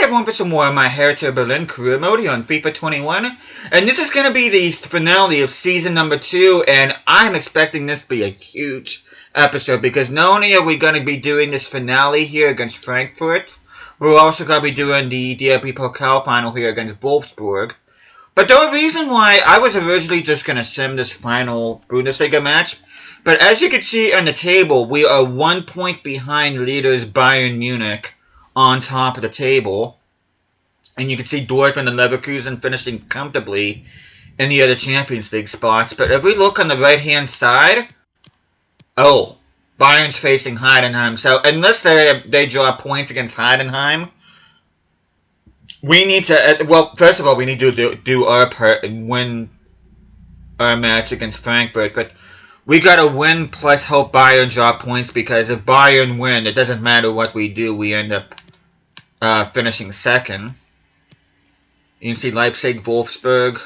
everyone for some more of my Hertha Berlin career mode here on FIFA 21. And this is going to be the finale of season number 2, and I'm expecting this to be a huge episode because not only are we going to be doing this finale here against Frankfurt, we're also going to be doing the DFB Pokal final here against Wolfsburg. But the reason why I was originally just going to sim this final Bundesliga match, but as you can see on the table, we are 1 point behind leaders Bayern Munich on top of the table. And you can see Dortmund and Leverkusen finishing comfortably in the other Champions League spots. But if we look on the right-hand side, Bayern's facing Heidenheim. So unless they draw points against Heidenheim, we need to, well, first of all, we need to do our part and win our match against Frankfurt. But we gotta win plus help Bayern draw points, because if Bayern win, it doesn't matter what we do, we end up finishing second. You can see Leipzig, Wolfsburg.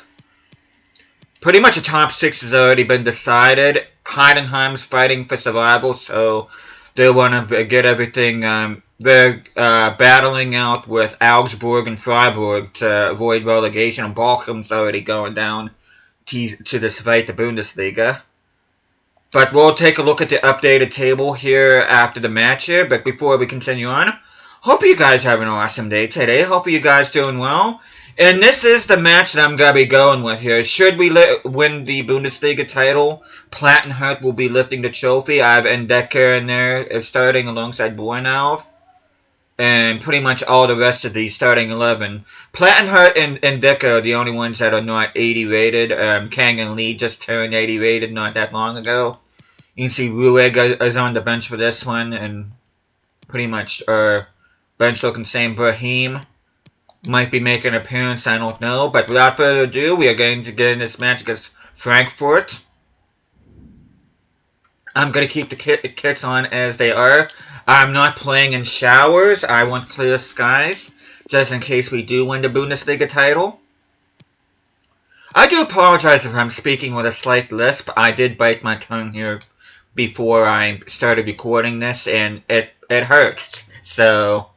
Pretty much the top 6 has already been decided. Heidenheim's fighting for survival, so they want to get everything. They're battling out with Augsburg and Freiburg to avoid relegation, and Bochum's already going down to the Zweite Bundesliga. But we'll take a look at the updated table here after the match here. But before we continue on, hope you guys have an awesome day today. Hope you guys doing well. And this is the match that I'm going to be going with here. Should we win the Bundesliga title, Plattenhardt will be lifting the trophy. I have Endecker in there starting alongside Bornau. And pretty much all the rest of the starting 11. Plattenhardt and Endecker are the only ones that are not 80 rated. Kang and Lee just turned 80 rated not that long ago. You can see Rueg is on the bench for this one. And pretty much our bench looking same. Brahim might be making an appearance, I don't know. But without further ado, we are going to get in this match against Frankfurt. I'm going to keep the kits on as they are. I'm not playing in showers. I want clear skies, just in case we do win the Bundesliga title. I do apologize if I'm speaking with a slight lisp. I did bite my tongue here before I started recording this, and it hurts. So,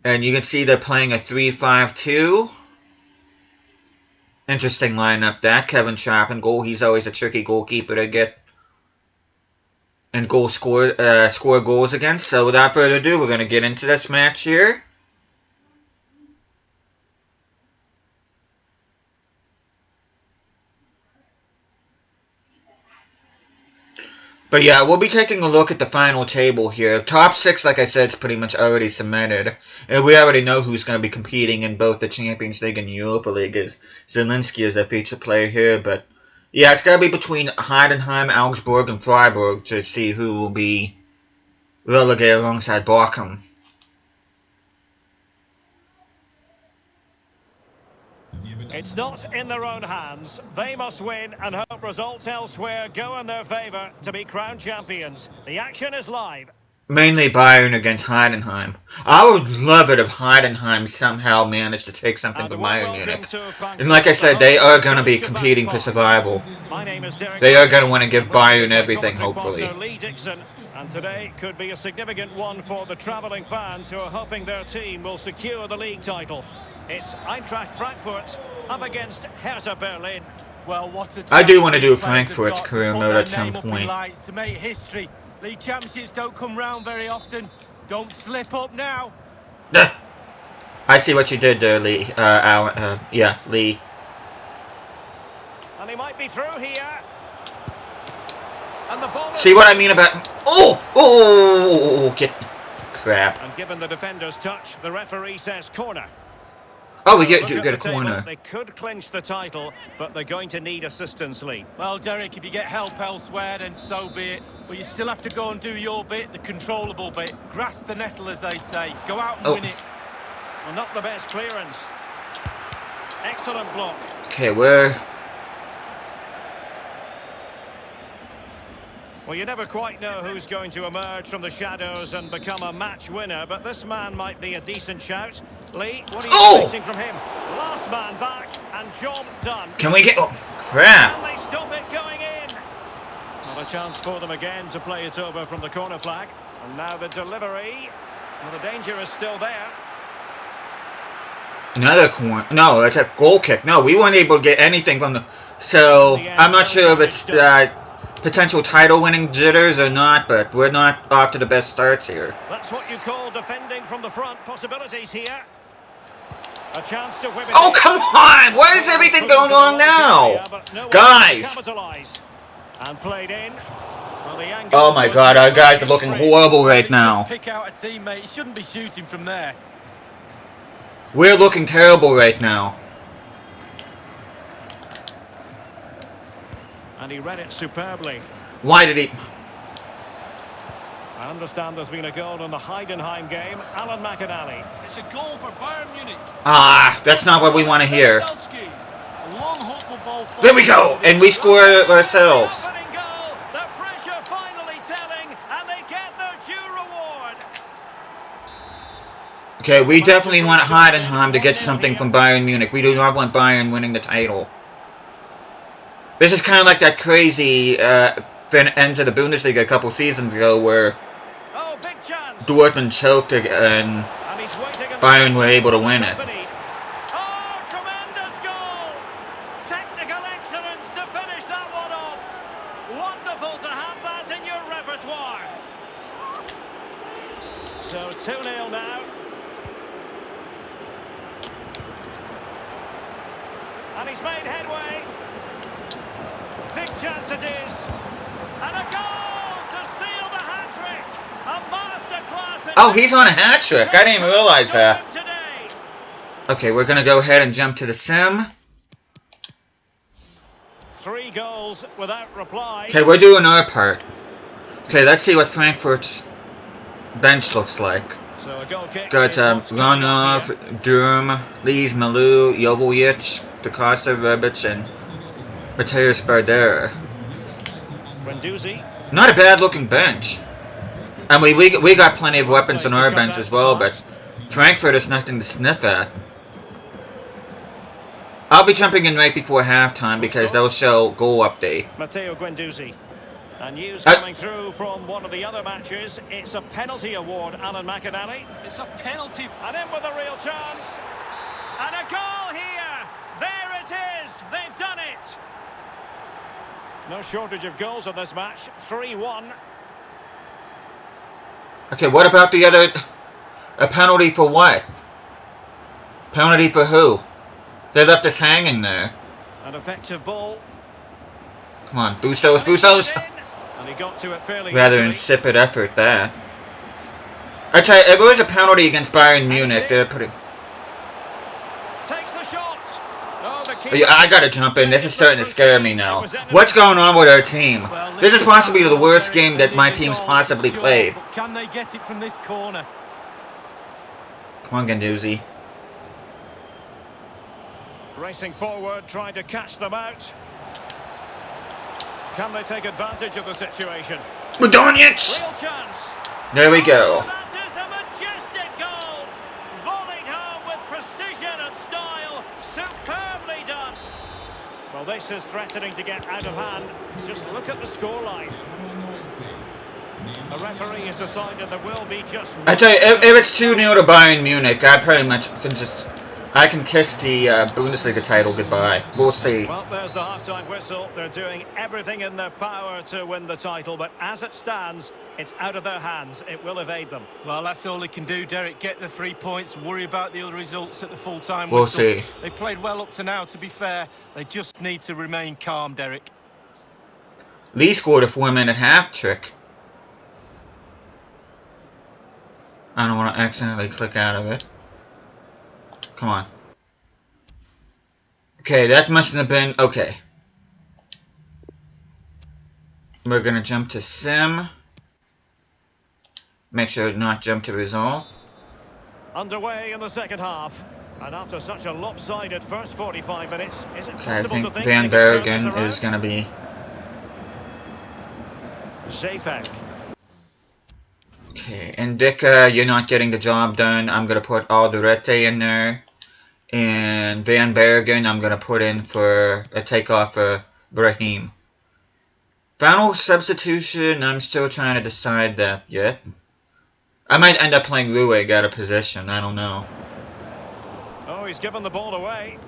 and you can see they're playing a 3-5-2. Interesting lineup that. Kevin Trapp in goal. He's always a tricky goalkeeper to get and score goals against. So without further ado, we're going to get into this match here. But yeah, we'll be taking a look at the final table here. Top 6, like I said, is pretty much already cemented. And we already know who's going to be competing in both the Champions League and the Europa League, as Zelensky is a featured player here. But yeah, it's going to be between Heidenheim, Augsburg, and Freiburg to see who will be relegated alongside Bochum. It's not in their own hands. They must win and hope results elsewhere go in their favour to be crowned champions. The action is live. Mainly Bayern against Heidenheim. I would love it if Heidenheim somehow managed to take something from Bayern Munich. And like I said, they are going to be competing for survival. They are going to want to give Bayern everything, hopefully. And today could be a significant one for the travelling fans who are hoping their team will secure the league title. It's Eintracht Frankfurt up against Hertha Berlin. Well, I do want to do a Frankfurt career mode at some point. To make history. League championships don't come round very often. Don't slip up now. I see what you did there, Lee. Yeah, Lee. And he might be through here. And the ball. See what I mean about? Oh, get crap. And given the defender's touch, the referee says corner. Oh, we get a corner. They could clinch the title, but they're going to need assistance, Lee. Well, Derek, if you get help elsewhere, then so be it. But you still have to go and do your bit, the controllable bit. Grasp the nettle, as they say. Go out and win it. Well, not the best clearance. Excellent block. Okay, we're... Well, you never quite know who's going to emerge from the shadows and become a match winner, but this man might be a decent shout. Lee, what are you expecting from him? Last man back, and job done. Can we get... Oh, crap. And they stop it going in. Not a chance for them again to play it over from the corner flag. And now the delivery. Well, the danger is still there. Another corner. No, it's a goal kick. No, we weren't able to get anything from the... So, I'm not sure if it's potential title-winning jitters or not, but we're not off to the best starts here. That's what you call defending from the front. Possibilities here. A chance to whip it. Oh, come on! Why is everything going on now? Guys! And played in. Oh my god, our guys are looking horrible right now. Pick out a teammate. He shouldn't be shooting from there. We're looking terrible right now. And he read it superbly. Why did he... I understand there's been a goal in the Heidenheim game. Alan McAnally. It's a goal for Bayern Munich. Ah, that's not what we want to hear. There we go, and we score ourselves. The pressure finally telling, and they get their due reward. Okay, we definitely want Heidenheim to get something from Bayern Munich. We do not want Bayern winning the title. This is kind of like that crazy end to the Bundesliga a couple seasons ago where Dortmund choked and Bayern were able to win it. Oh, tremendous goal! Technical excellence to finish that one off. Wonderful to have that in your repertoire. So 2-0 now. And he's made headway. Big chance it is. And a goal to seal the hat-trick. A masterclass. Oh, he's on a hat-trick. I didn't even realize that. Okay, we're going to go ahead and jump to the sim. 3 goals without reply. Okay, we're doing our part. Okay, let's see what Frankfurt's bench looks like. So a goal kick. Got Ronov, Durm, Lees, Malou, Jovovic, DaCosta, Rebic, and Mateus Bardera. Not a bad looking bench. And we got plenty of weapons on our bench as well, but Frankfurt is nothing to sniff at. I'll be jumping in right before halftime because they'll show goal update. Matteo Guendouzi. And news coming through from one of the other matches. It's a penalty award, Alan McAnally. It's a penalty. And in with a real chance. And a goal here. There it is. They've done it. No shortage of goals in this match. 3-1. Okay, what about the other... A penalty for what? Penalty for who? They left us hanging there. An effective ball. Come on, Bustos, Bustos! And he got to it fairly Rather insipid effort there. I tell you, if it was a penalty against Bayern Munich, they're pretty... Takes the shot. Oh, Yeah, I gotta jump in. This is starting to scare me now. What's going on with our team? This is possibly the worst game that my team's possibly played. Can they get it from this corner? Come on, Guendouzi. Racing forward, trying to catch them out. Can they take advantage of the situation? Budonic! Real chance. There we go. That is a majestic goal. Volleyed home with precision and style. Superbly done. Well, this is threatening to get out of hand. Just look at the scoreline. The referee has decided there will be just one. I tell you, if it's 2-0 to Bayern Munich, I pretty much can just... I can kiss the Bundesliga title goodbye. We'll see. Well, there's the half-time whistle. They're doing everything in their power to win the title, but as it stands, it's out of their hands. It will evade them. Well, that's all they can do, Derek. Get the 3 points, worry about the other results at the full-time whistle. We'll see. They played well up to now, to be fair. They just need to remain calm, Derek. Lee scored a 4-minute hat-trick. I don't want to accidentally click out of it. Come on. Okay, that must have been... Okay. We're going to jump to sim. Make sure to not jump to result. Underway in the second half. And after such a lopsided first 45 minutes, is it Okay, I possible think to think Van Bergen is going to be... Zafek. Okay, Indica, you're not getting the job done. I'm going to put Alderete in there. And Van Bergen, I'm going to put in for a takeoff for Brahim. Final substitution, I'm still trying to decide that yet. I might end up playing Ruig out of position, I don't know. Oh, Oh, he's given the ball away.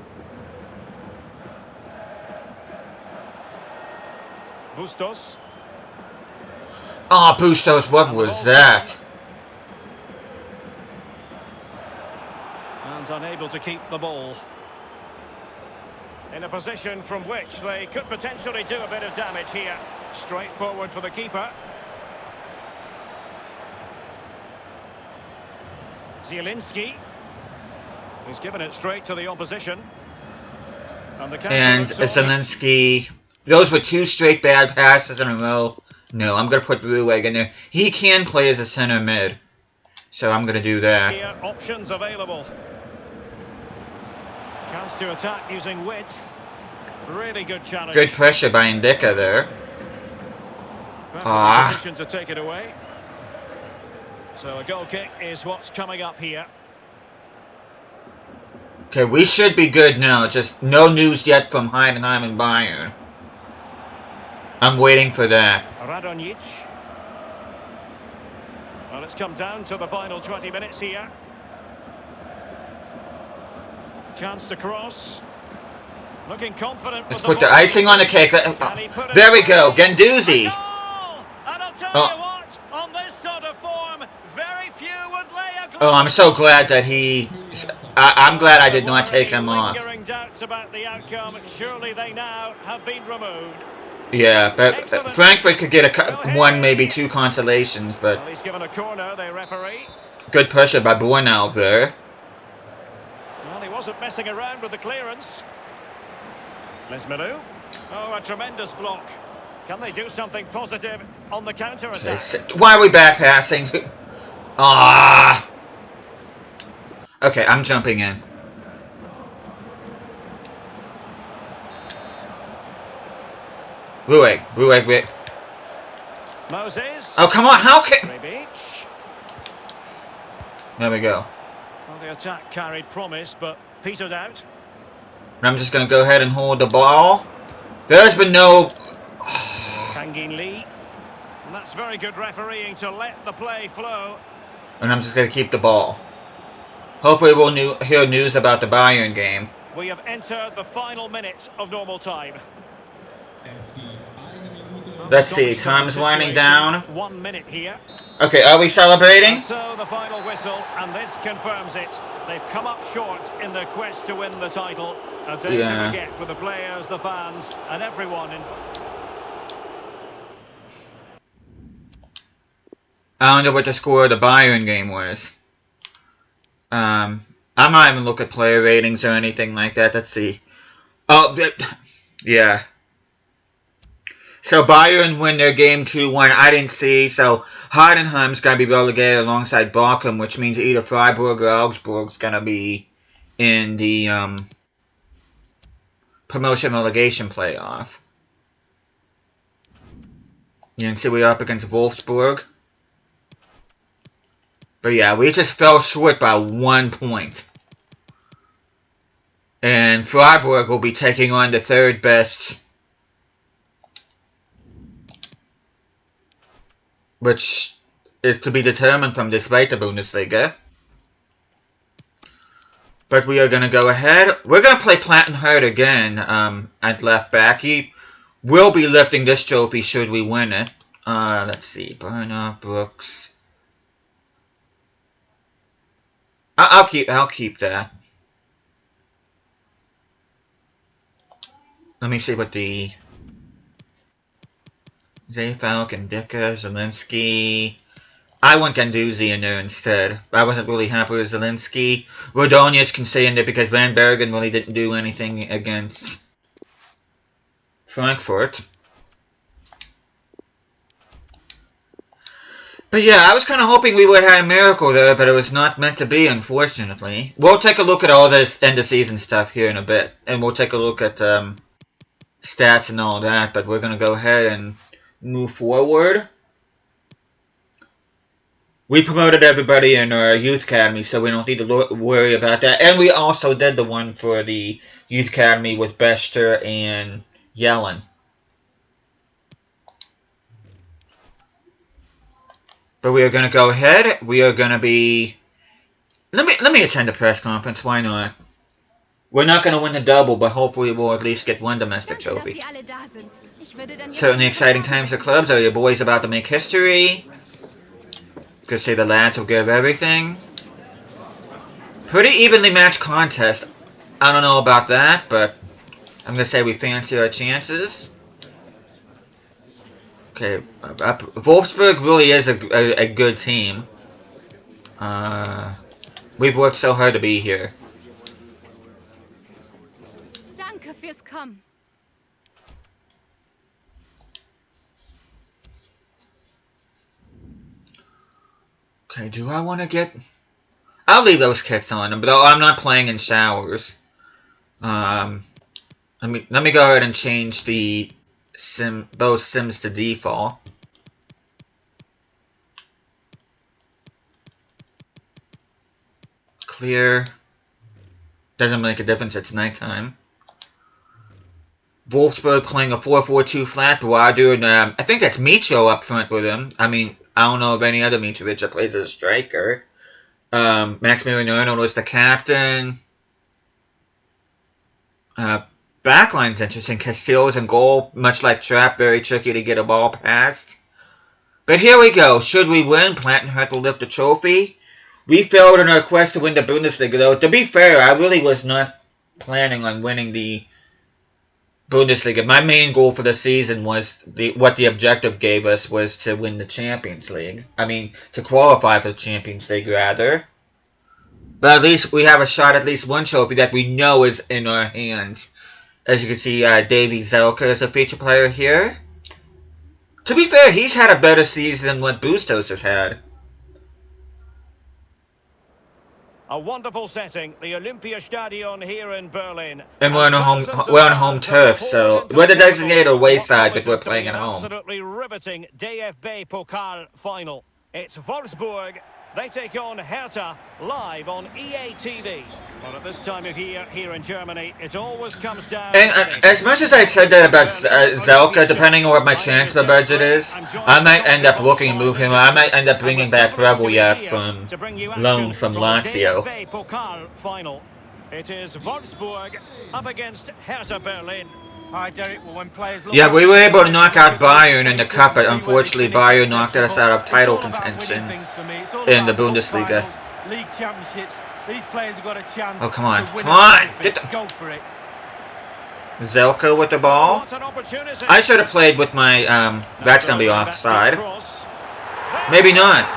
Bustos. Oh, Bustos, what was that? And unable to keep the ball. In a position from which they could potentially do a bit of damage here. Straight forward for the keeper. Zielinski. He's given it straight to the opposition. And Zielinski. Those were 2 straight bad passes in a row. No, I'm going to put Ruweg in there. He can play as a center mid. So I'm going to do that. Here, options available. Chance to attack using wit. Really good challenge. Good pressure by Ndika there. Position to take it away. So a goal kick is what's coming up here. Okay, we should be good now. Just no news yet from Heidenheim and Bayern. I'm waiting for that. Radonjic. Well, it's come down to the final 20 minutes here. Chance to cross. Looking confident. Let's put the icing on the cake. There we go, Guendouzi. And I'll tell you what, on this sort of form, very few would lay a Oh, I'm so glad that he... I'm glad I did not take him off. Lingering doubts about the outcome, surely they now have been removed. Yeah, but Frankfurt could get one, maybe 2 consolations, but... Well, he's given a corner, the referee. Good pressure by Bornau there. Well, he wasn't messing around with the clearance. Lesmelu. Oh, a tremendous block. Can they do something positive on the counter-attack? Okay, why are we back passing? Ah! Okay, I'm jumping in. Ruweg. Moses. Oh, come on, how can... There we go. Well, the attack carried promise, but petered out. I'm just going to go ahead and hold the ball. There's been no... Kangin Lee. And that's very good refereeing to let the play flow. And I'm just going to keep the ball. Hopefully we'll hear news about the Bayern game. We have entered the final minute of normal time. Let's see, time's winding down. 1 minute here. Okay, are we celebrating? And so the final whistle, and this confirms it. They've come up short in their quest to win the title. A day to forget for the players, the fans, and everyone in... I don't know what the score of the Bayern game was. I'm not even looking at player ratings or anything like that. Let's see. Oh, yeah. So Bayern win their game 2-1. I didn't see. So Heidenheim's going to be relegated alongside Bochum, which means either Freiburg or Augsburg's going to be in the promotion relegation playoff. You can see we're up against Wolfsburg. But yeah, we just fell short by 1 point. And Freiburg will be taking on the 3rd best, which is to be determined from this later Bundesliga. But we are going to go ahead. We're going to play Plattenhardt again at left back. He will be lifting this trophy should we win it. Let's see. Burner, Brooks. I'll keep that. Let me see what the Zayfalk and Dika, Zielinski. I want Guendouzi in there instead. I wasn't really happy with Zielinski. Radonjic can stay in there because Van Bergen really didn't do anything against Frankfurt. But yeah, I was kind of hoping we would have a miracle there, but it was not meant to be, unfortunately. We'll take a look at all this end-of-season stuff here in a bit, and we'll take a look at stats and all that, but we're going to go ahead and move forward. We promoted everybody in our youth academy, so we don't need to worry about that. And we also did the one for the youth academy with Bester and Yellen. But we are going to go ahead. We are going to be... Let me attend the press conference. Why not? We're not going to win the double, but hopefully we'll at least get one domestic trophy. Certainly exciting times for clubs. Are your boys about to make history? Could say the lads will give everything. Pretty evenly matched contest. I don't know about that, but I'm going to say we fancy our chances. Okay, Wolfsburg really is a good team. We've worked so hard to be here. Danke fürs Kommen. Okay, do I want to get... I'll leave those kits on, but I'm not playing in showers. Let me go ahead and change the both sims to default. Clear. Doesn't make a difference, it's nighttime. Wolfsburg playing a 4-4-2 flat, but while doing, I think that's Micho up front with him. I mean, I don't know of any other Mitrovic that plays as a striker. Maximilian Arnold was the captain. Backline's interesting. Castillo's in goal, much like Trapp, very tricky to get a ball past. But here we go. Should we win, Plant and Hertha will lift the trophy. We failed in our quest to win the Bundesliga, though. To be fair, I really was not planning on winning the Bundesliga. My main goal for the season was what the objective gave us was to win the Champions League. I mean, to qualify for the Champions League, rather. But at least we have a shot at least one trophy that we know is in our hands. As you can see, Davy Zelka is a feature player here. To be fair, he's had a better season than what Bustos has had. A wonderful setting, the Olympiastadion here in Berlin. And we're on home turf, so we're the designated away side, but we're playing at home. Absolutely riveting DFB Pokal final. It's Wolfsburg. They take on Hertha live on EA TV. But at this time of year here in Germany, it always comes down. And as much as I said that about Zelka, depending on what my transfer budget is, I might end up looking to move him. I might end up bringing back Reveljak from loan from Lazio. Final. It is Wolfsburg up against Hertha Berlin. Hi, Derek. Well, when players Yeah, we were able to knock out Bayern in the Cup, but unfortunately Bayern knocked us out of title contention in the Bundesliga. League championships. These players have got a chance. Oh, come on. Come on! Get the... Go for it. Zelka with the ball. I should have played with my, that's going to be offside. Maybe not.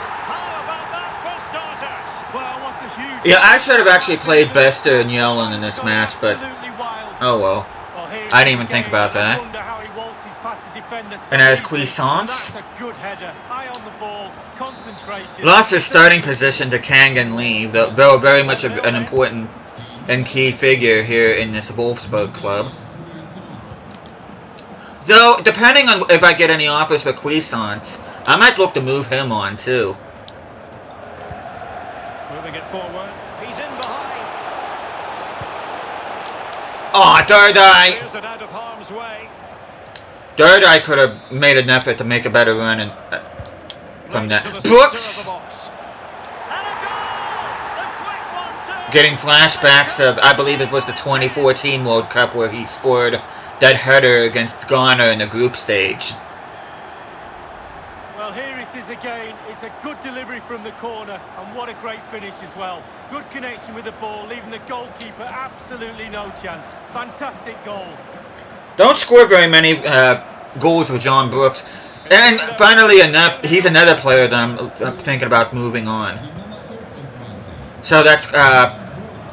Yeah, I should have actually played Bester and Yellen in this match, but... Oh well. I didn't even think about that. And as Cuisance lost his starting position to Kangan Lee, though very much an important and key figure here in this Wolfsburg club. Though, depending on if I get any offers for Cuisance, I might look to move him on too. Moving it forward. He's in behind. Oh, Dardai! Clears it out of harm's way. Dardai could have made an effort to make a better run and, from that. Brooks! Getting flashbacks of, I believe it was the 2014 World Cup where he scored that header against Ghana in the group stage. Well, here it is again. It's a good delivery from the corner, and what a great finish as well. Good connection with the ball, leaving the goalkeeper absolutely no chance. Fantastic goal. Don't score very many goals with John Brooks. And finally enough, he's another player that I'm thinking about moving on. So that's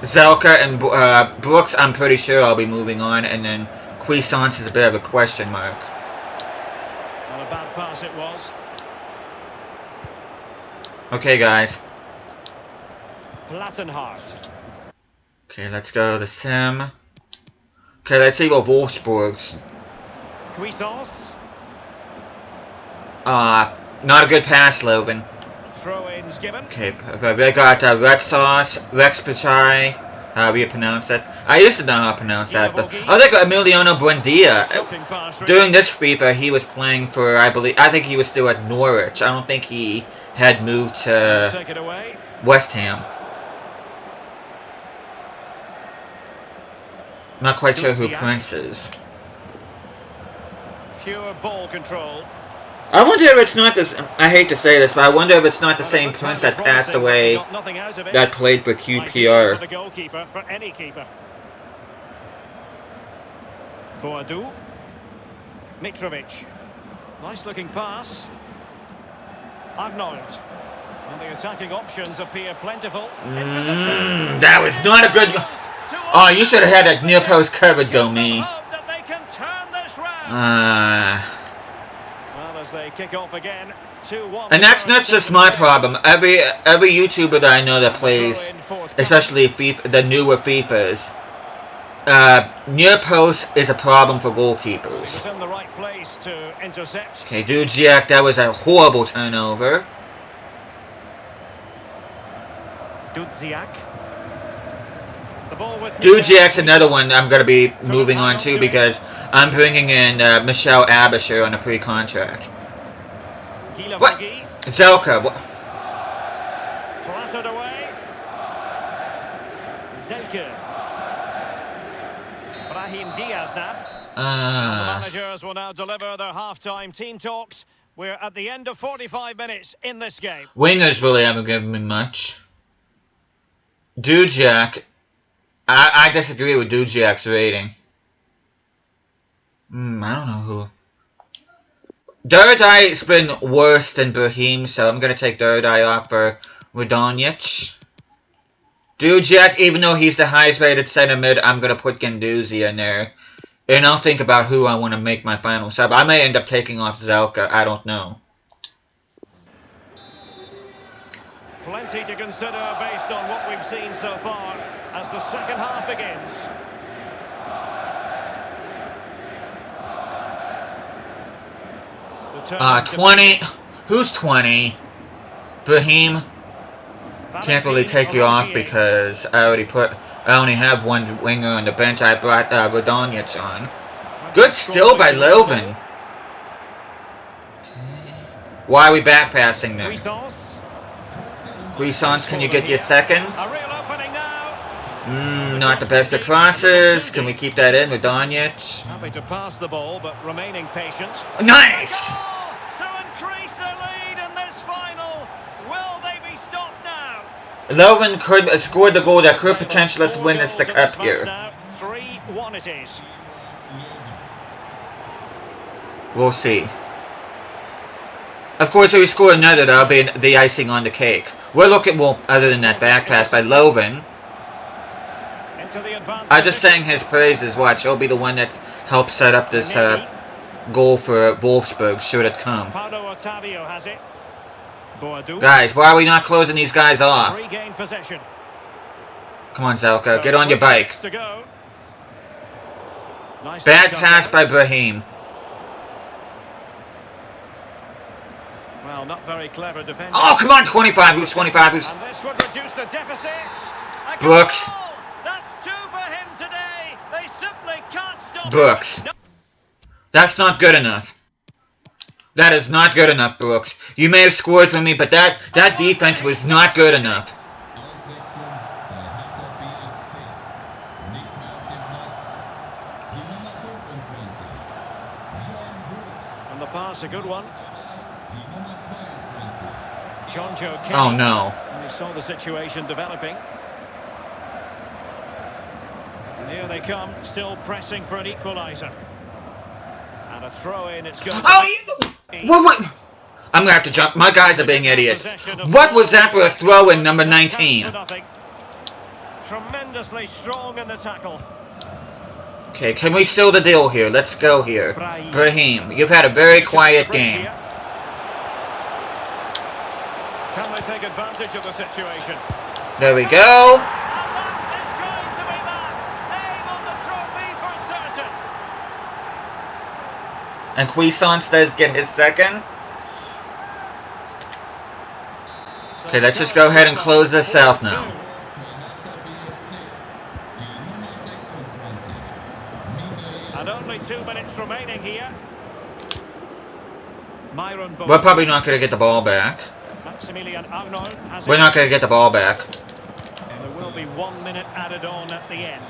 Zelka and Brooks, I'm pretty sure I'll be moving on, and then Cuisance is a bit of a question mark. Not a bad pass it was. Okay, guys. Plattenhardt. Okay, let's go to the sim. Okay, let's see what Wolfsburg's. Cuisance. Not a good pass, Loven. Throw-ins given. Okay, they got Rex Pichai, however you pronounce it. I used to know how to pronounce that, but I think Emiliano Buendia. During this FIFA, he was playing for, I think he was still at Norwich. I don't think he had moved to West Ham. Not quite sure who Prince is. Pure ball control. I wonder if it's not this. I hate to say this, but I wonder if it's not the same Prince that passed away that played for QPR. For the goalkeeper, for any keeper. Boadu. Mitrovic. Nice looking pass. Arnold. And the attacking options appear plentiful. That was not a good. Oh, you should have had that near post covered, go me. Well, as they kick off again, 2-1. And that's not just my problem. Every YouTuber that I know that plays, especially FIFA, the newer FIFAs, near post is a problem for goalkeepers. In the right place to intercept. Okay, Dudziak, that was a horrible turnover. Dudziak. Dudziak's another one I'm going to be moving on to because I'm bringing in Michelle Abisher on a pre-contract. What? Zelka. What? Clattered away. Zelka. Brahim Diaz now. The managers will now deliver their half-time team talks. We're at the end of 45 minutes in this game. Wingers really haven't given me much. Dudziak. I disagree with Dudziak's rating. I don't know who. Dardai's been worse than Brahim, so I'm going to take Dardai off for Radonjic. Dudziak, even though he's the highest rated center mid, I'm going to put Guendouzi in there. And I'll think about who I want to make my final sub. I may end up taking off Zelka, I don't know. Plenty to consider based on what we've seen so far as the second half begins. 20. Who's 20? Brahim. Can't really take you off because I only have one winger on the bench. I brought Radonjic on. Good still by Loven. Why are we back passing there? Cuisance, can you get your second? Not the best of crosses. Can we keep that in with Radonjic? Happy to pass the ball, but remaining patient. Nice! To increase the lead in this final. Will they be stopped now? Loven could have scored the goal that could potentially win us the cup here. 3-1 it is. We'll see. Of course, if we score another, that'll be the icing on the cake. We're looking, well, other than that back pass by Loven. I just sang his praises. Watch, he'll be the one that helped set up this goal for Wolfsburg, should it come. Guys, why are we not closing these guys off? Come on, Zelka, get on your bike. Bad pass by Brahim. Well, not very clever defending. Oh, come on, 25. Who's 25? Who's... And this would reduce the deficit. Brooks. That's 2 for him today. They simply can't stop. Brooks. That's not good enough. That is not good enough, Brooks. You may have scored for me, but that defense was not good enough. And the pass, a good one. Oh no. And he saw the situation developing. And here they come, still pressing for an equaliser. And a throw in, it's going. Oh, what? I'm gonna have to jump. My guys are being idiots. What was that for a throw in, number 19? Tremendously strong in the tackle. Okay, can we seal the deal here? Let's go here. Brahim, you've had a very quiet game. Can they take advantage of the situation? There we go. And that is going to be that. Aim on the trophy for certain. And Cuisance does get his second. Okay, let's just go ahead and close this out now. And only 2 minutes remaining here. We're probably not going to get the ball back. We're not going to get the ball back. There will be 1 minute added on at the end.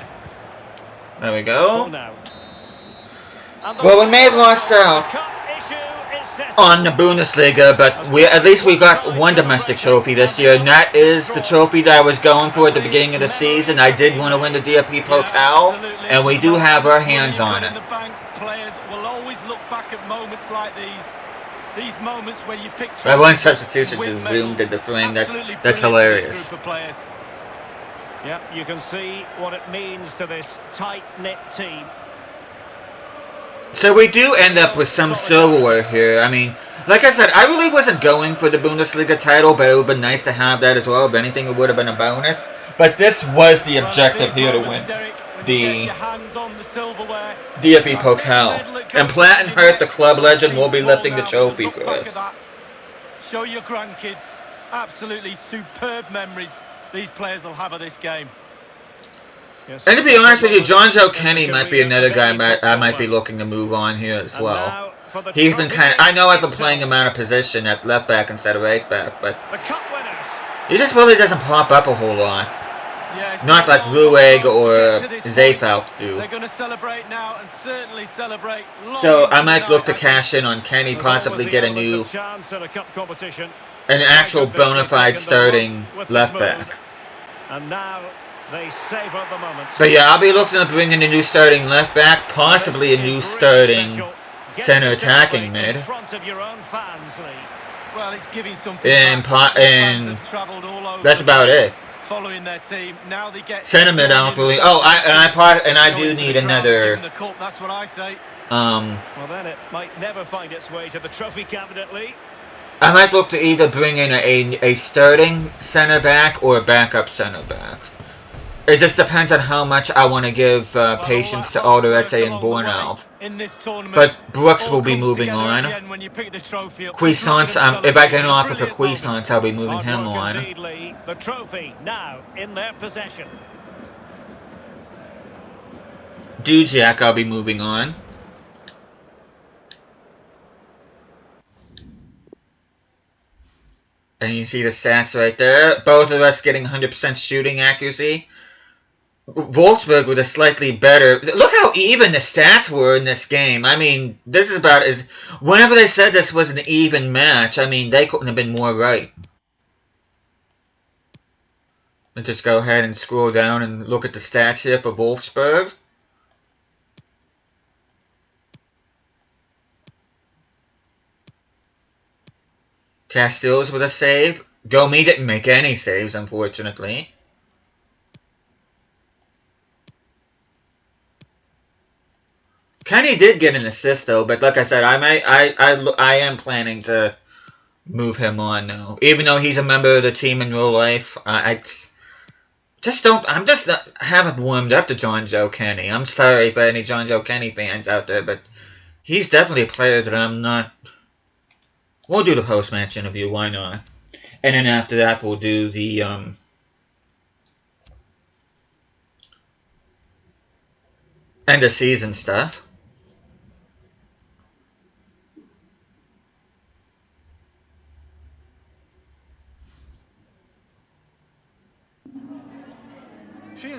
There we Ball go. now. And the Well, we may have lost out cup issue is settled. on the Bundesliga, but at least we got one domestic trophy this year, and that is the trophy that I was going for at the beginning of the season. I did want to win the DFB Pokal, and we do have our hands on it. Players will always look back at moments like these moments where you pick. That one substitution just zoomed in the frame. That's hilarious. Yeah, you can see what it means to this tight-knit team. So we do end up with some silverware here. I mean, like I said, I really wasn't going for the Bundesliga title, but it would have been nice to have that as well. If anything, it would have been a bonus. But this was the objective here to win the DFB Pokal. And Platt and Hertha, the club legend, will be lifting the trophy for us. Show your grandkids. Absolutely superb memories these players will have of this game. And to be honest with you, John Joe Kenny might be another guy I might be looking to move on here as well. He's been kind of... I know I've been playing him out of position at left back instead of right back, but he just really doesn't pop up a whole lot. Not like Rueg or Zayfalk do. They're going to celebrate now and certainly celebrate. So I might look to cash in on Kenny, possibly get an actual bona fide starting left back. And now they savor the moment. But yeah, I'll be looking to bring in a new starting left back, possibly a new starting center attacking mid. Well, it's giving something and that's about it. Following their team, now they get center mid, I don't believe. Oh, I do need another. That's what I say. Well, then it might never find its way to the trophy cabinet, Lee. I might look to either bring in a starting center back or a backup center back. It just depends on how much I want to give patience to Alderete and Bornau. But Brooks will be moving on. Cuisance, if I get an offer for Cuisance, I'll be moving him on. The trophy now in their possession. Dujak, I'll be moving on. And you see the stats right there. Both of us getting 100% shooting accuracy. Wolfsburg with a slightly better... Look how even the stats were in this game. I mean, this is about as... Whenever they said this was an even match, I mean, they couldn't have been more right. Let's just go ahead and scroll down and look at the stats here for Wolfsburg. Castells with a save. Gomi didn't make any saves, unfortunately. Kenny did get an assist though, but like I said, I am planning to move him on now. Even though he's a member of the team in real life, I haven't warmed up to John Joe Kenny. I'm sorry for any John Joe Kenny fans out there, but he's definitely a player that I'm not. We'll do the post-match interview, why not? And then after that, we'll do the end of season stuff. A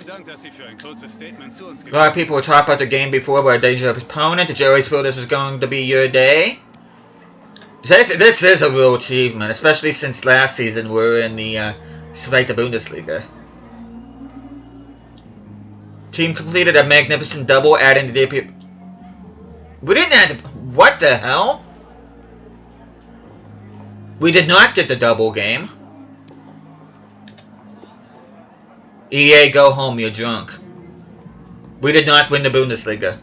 lot of people were talking about the game before about a dangerous opponent. Did you always feel this was going to be your day? This is a real achievement, especially since last season we were in the Zweite Bundesliga. Team completed a magnificent double, adding the DP. We didn't add... What the hell? We did not get the double game. EA, go home, you're drunk. We did not win the Bundesliga.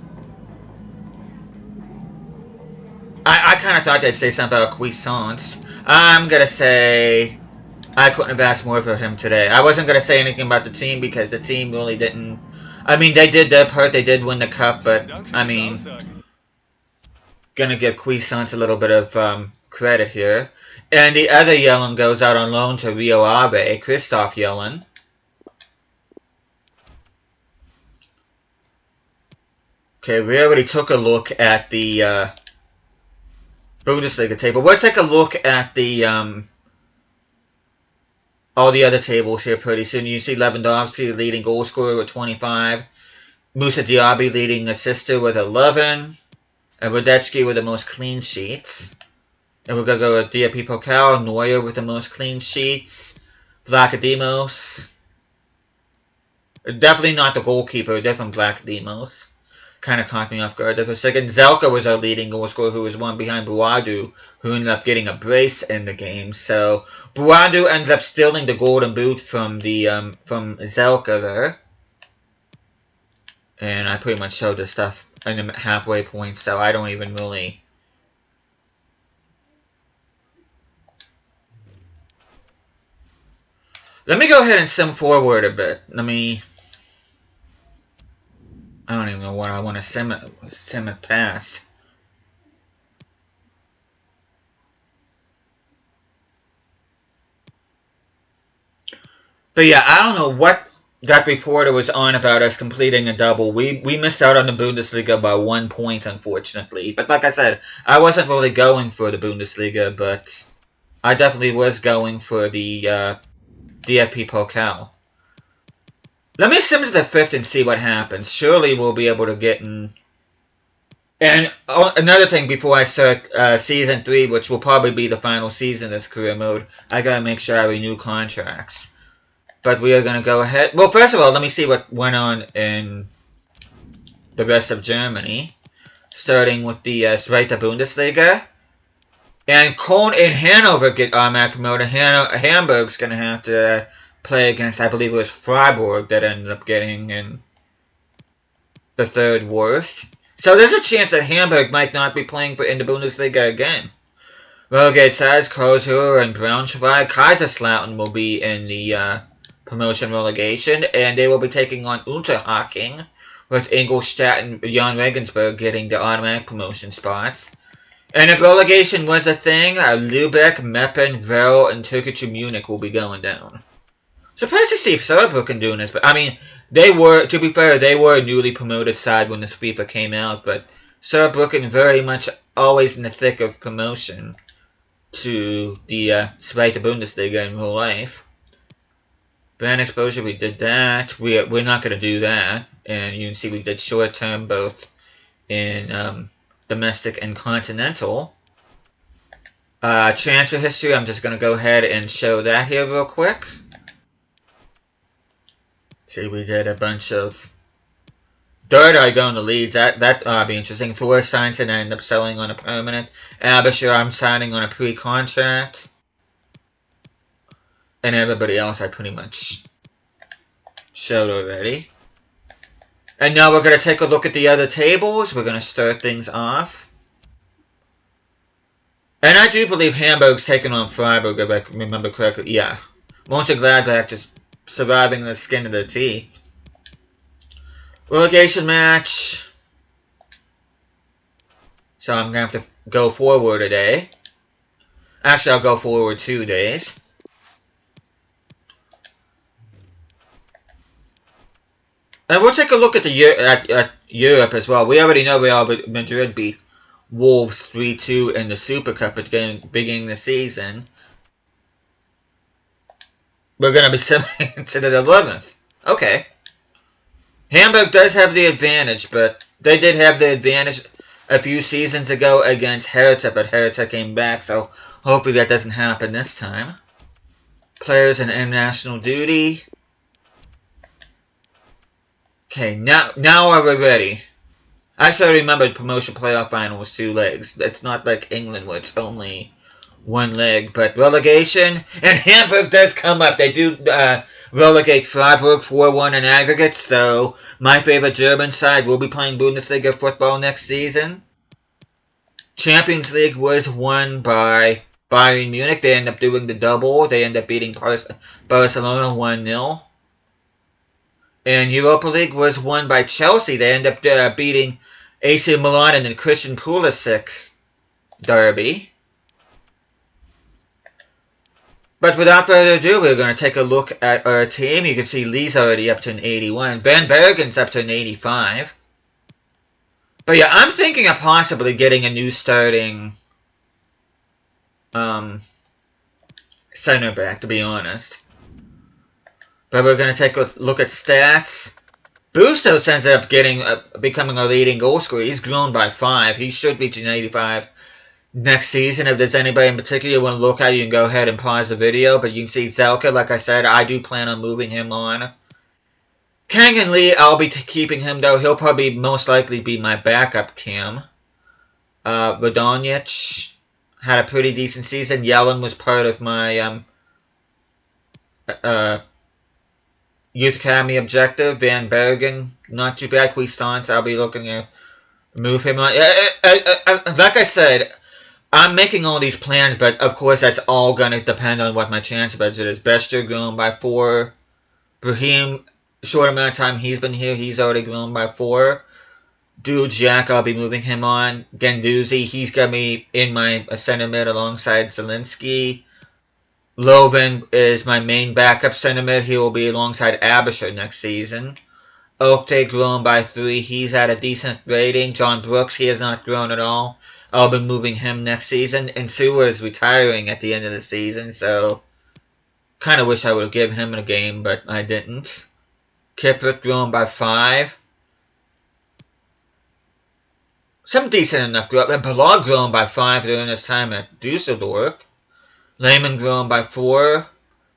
I kind of thought they'd say something about Cuisance. I'm going to say I couldn't have asked more for him today. I wasn't going to say anything about the team because the team really didn't... I mean, they did their part. They did win the cup, but, I mean... Going to give Cuisance a little bit of credit here. And the other Yellen goes out on loan to Rio Ave, Christoph Yellen. Okay, we already took a look at the Bundesliga table. We'll take a look at the all the other tables here pretty soon. You see Lewandowski, leading goal scorer with 25. Musa Diaby leading assister with 11. And Radetsky with the most clean sheets. And we're going to go with DFP Pokal, Neuer with the most clean sheets. Vlachodimos. Definitely not the goalkeeper, definitely Vlachodimos. Kind of caught me off guard there for a second. Zelka was our leading goal scorer, who was one behind Buadu, who ended up getting a brace in the game. So Buadu ended up stealing the golden boot from from Zelka there. And I pretty much showed this stuff in the halfway point, so I don't even really... Let me go ahead and sim forward a bit. I don't even know what I want to sim it past. But yeah, I don't know what that reporter was on about us completing a double. We missed out on the Bundesliga by 1 point, unfortunately. But like I said, I wasn't really going for the Bundesliga, but I definitely was going for the DFP Pokal. Let me sim to the 5th and see what happens. Surely we'll be able to get in. And another thing before I start Season 3, which will probably be the final season of this career mode, I gotta make sure I renew contracts. But we are gonna go ahead. Well, first of all, let me see what went on in the rest of Germany. Starting with the Zweite Bundesliga. And Köln and Hanover get automatic promoted. Hamburg's gonna have to play against, I believe it was Freiburg that ended up getting in the 3rd worst. So there's a chance that Hamburg might not be playing in the Bundesliga again. Relegate sides, Karlsruhe and Braunschweig. Kaiserslautern will be in the promotion relegation, and they will be taking on Unterhaching, with Ingolstadt and Jan Regensburg getting the automatic promotion spots. And if relegation was a thing, Lübeck, Meppen, Werl, and Türkische Munich will be going down. Surprised to see Saarbrücken doing this, but I mean, they were, to be fair, they were a newly promoted side when this FIFA came out, but Saarbrücken very much always in the thick of promotion to the Zweite Bundesliga in real life. Brand exposure, we did that. We're not going to do that, and you can see we did short term both in domestic and continental. Transfer history, I'm just going to go ahead and show that here real quick. See, we did a bunch of... Dardai going to Leeds. That'll be interesting. Thor signs and I end up selling on a permanent. Abisher, I'm signing on a pre-contract. And everybody else I pretty much showed already. And now we're going to take a look at the other tables. We're going to start things off. And I do believe Hamburg's taking on Freiburg, if I remember correctly. Yeah. Mönchengladbach just surviving the skin of the teeth. Relegation match. So I'm going to have to go forward a day. Actually, I'll go forward 2 days. And we'll take a look at at Europe as well. We already know Real Madrid beat Wolves 3-2 in the Super Cup at the beginning of the season. We're going to be simming to the 11th. Okay. Hamburg does have the advantage, but they did have the advantage a few seasons ago against Hertha, but Hertha came back, so hopefully that doesn't happen this time. Players in international duty. Okay, now are we ready? Actually, I remember the promotion playoff final was 2 legs. It's not like England where it's only 1 leg, but relegation, and Hamburg does come up. They do relegate Freiburg 4-1 in aggregate, so my favorite German side will be playing Bundesliga football next season. Champions League was won by Bayern Munich. They end up doing the double. They end up beating Barcelona 1-0. And Europa League was won by Chelsea. They end up beating AC Milan in the Christian Pulisic derby. But without further ado, we're going to take a look at our team. You can see Lee's already up to an 81. Van Bergen's up to an 85. But yeah, I'm thinking of possibly getting a new starting center back, to be honest. But we're going to take a look at stats. Bustos ends up becoming a leading goal scorer. He's grown by 5. He should reach an 85 next season. If there's anybody in particular you want to look at, you can go ahead and pause the video. But you can see Zelka, like I said, I do plan on moving him on. Kang and Lee, I'll be keeping him, though. He'll probably most likely be my backup cam. Radonjic had a pretty decent season. Yellen was part of my Youth Academy objective. Van Bergen, not too bad. Cuisance, I'll be looking to move him on. Like I said, I'm making all these plans, but of course that's all going to depend on what my chance budget is. Bester grown by 4. Brahim, short amount of time he's been here, he's already grown by 4. Dude Jack, I'll be moving him on. Gendouzi, he's going to be in my center mid alongside Zelensky. Loven is my main backup center mid. He will be alongside Abisher next season. Oakday grown by 3. He's at a decent rating. John Brooks, he has not grown at all. I'll be moving him next season. And Sewer is retiring at the end of the season, so kind of wish I would have given him a game, but I didn't. Kippert grown by 5. Some decent enough growth. And Balog grown by 5 during his time at Dusseldorf. Lehman grown by 4.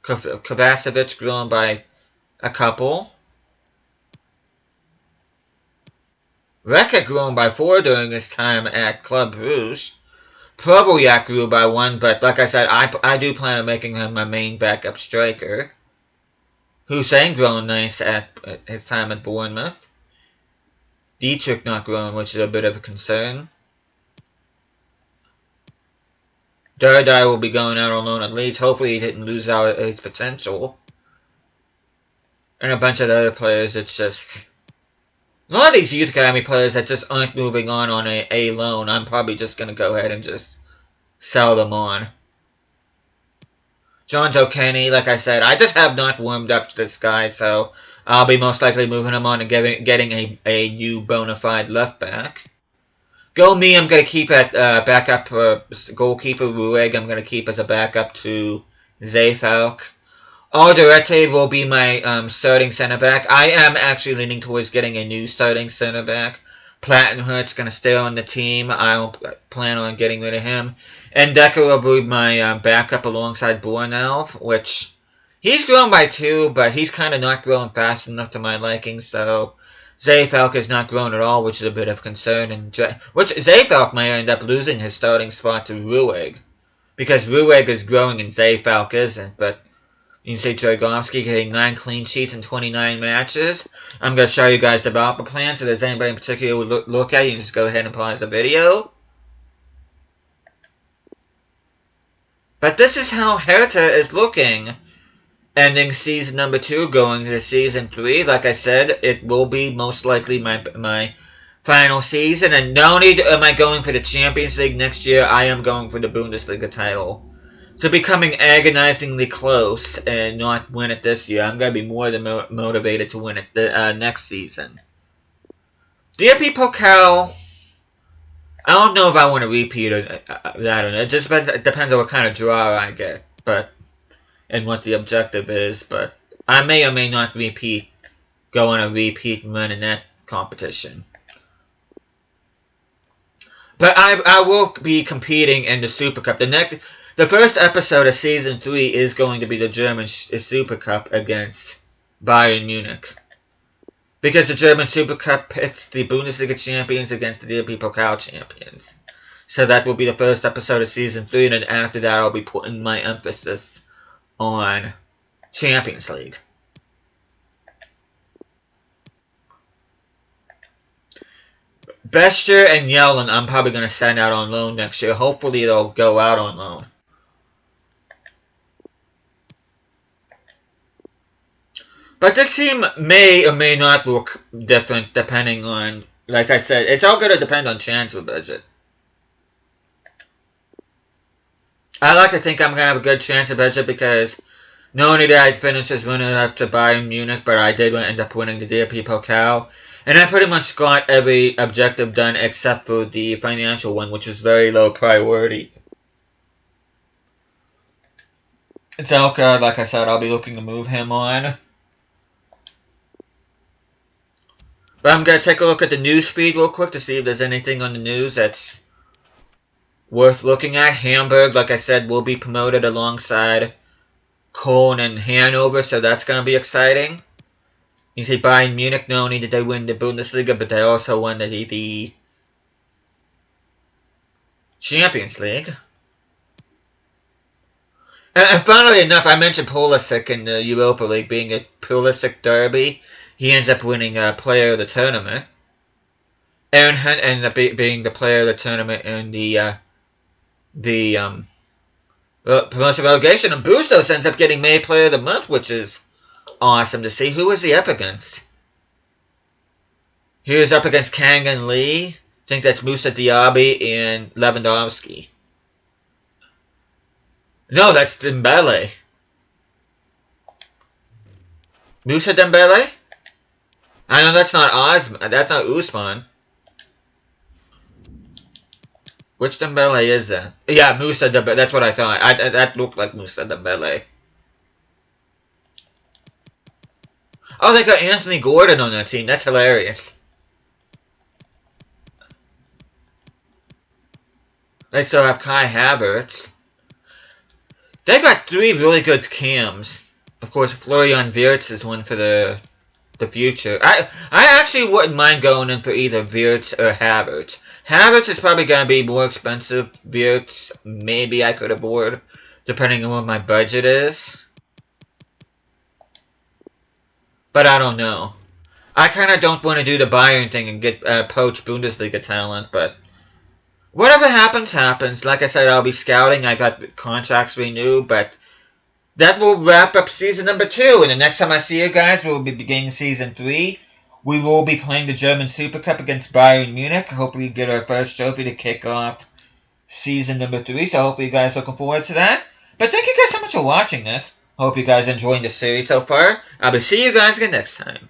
Kovacevic grown by a couple. Reka grown by 4 during his time at Club Brugge. Provoyak grew by 1, but like I said, I do plan on making him my main backup striker. Hussein grown nice at his time at Bournemouth. Dietrich not grown, which is a bit of a concern. Dardai will be going out on loan at Leeds. Hopefully he didn't lose out his potential. And a bunch of other players, it's just... A lot of these Youth Academy players that just aren't moving on a loan, I'm probably just going to go ahead and just sell them on. John Joe Kenny, like I said, I just have not warmed up to this guy, so I'll be most likely moving him on and getting a new bona fide left back. Go me, I'm going to keep at backup goalkeeper. Rueg, I'm going to keep as a backup to Zayfalk. Alderete will be my starting center back. I am actually leaning towards getting a new starting center back. Plattenhurt's going to stay on the team. I don't plan on getting rid of him. And Decker will be my backup alongside Bornelv, which he's grown by 2, but he's kind of not growing fast enough to my liking, so Zayfalk has not grown at all, which is a bit of concern. Which Zayfalk may end up losing his starting spot to Rueg, because Rueg is growing and Zayfalk isn't, but you can see Dragovsky getting 9 clean sheets in 29 matches. I'm going to show you guys the development plan, so if there's anybody in particular who would look at it, you can just go ahead and pause the video. But this is how Hertha is looking. Ending season number 2, going to season 3. Like I said, it will be most likely my final season. And not only am I going for the Champions League next year, I am going for the Bundesliga title. To becoming agonizingly close and not win it this year, I'm going to be more than motivated to win it next season. DFB Pokal, I don't know if I want to repeat that or not. It just depends on what kind of draw I get, and what the objective is. But I may or may not go on a repeat run in that competition. But I will be competing in the Super Cup. The first episode of Season 3 is going to be the German Super Cup against Bayern Munich. Because the German Super Cup pits the Bundesliga champions against the DFB Pokal champions. So that will be the first episode of Season 3, and then after that I'll be putting my emphasis on Champions League. Bester and Yellen I'm probably going to send out on loan next year. Hopefully they'll go out on loan. But this team may or may not look different depending on, like I said, it's all going to depend on transfer budget. I like to think I'm going to have a good transfer budget because not only did I finish as winner up to Bayern Munich, but I did end up winning the DFB Pokal. And I pretty much got every objective done except for the financial one, which is very low priority. Zelka, like I said, I'll be looking to move him on. But I'm going to take a look at the news feed real quick to see if there's anything on the news that's worth looking at. Hamburg, like I said, will be promoted alongside Cologne and Hanover, so that's going to be exciting. You see Bayern Munich, not only did they win the Bundesliga, but they also won the Champions League. And funnily enough, I mentioned Pulisic in the Europa League being a Pulisic derby. He ends up winning Player of the Tournament. Aaron Hunt ended up being the Player of the Tournament in the promotion relegation. And Bustos ends up getting made Player of the Month, which is awesome to see. Who was he up against? He was up against Kang and Lee. I think that's Musa Diaby and Lewandowski. No, that's Dembele. Musa Dembele? I know that's not Osman. That's not Usman. Which Dembele is that? Yeah, Musa Dembele. That's what I thought. That looked like Musa Dembele. Oh, they got Anthony Gordon on that team. That's hilarious. They still have Kai Havertz. They got 3 really good cams. Of course, Florian Wirtz is one for the future. I actually wouldn't mind going in for either Wirtz or Havertz. Havertz is probably going to be more expensive. Wirtz, maybe I could afford, depending on what my budget is. But I don't know. I kind of don't want to do the Bayern thing and get poach Bundesliga talent, but whatever happens, happens. Like I said, I'll be scouting. I got contracts renewed, but that will wrap up season number 2. And the next time I see you guys, we'll be beginning season 3. We will be playing the German Super Cup against Bayern Munich. Hopefully we get our first trophy to kick off season number 3. So hopefully you guys are looking forward to that. But thank you guys so much for watching this. Hope you guys are enjoying the series so far. I'll be seeing you guys again next time.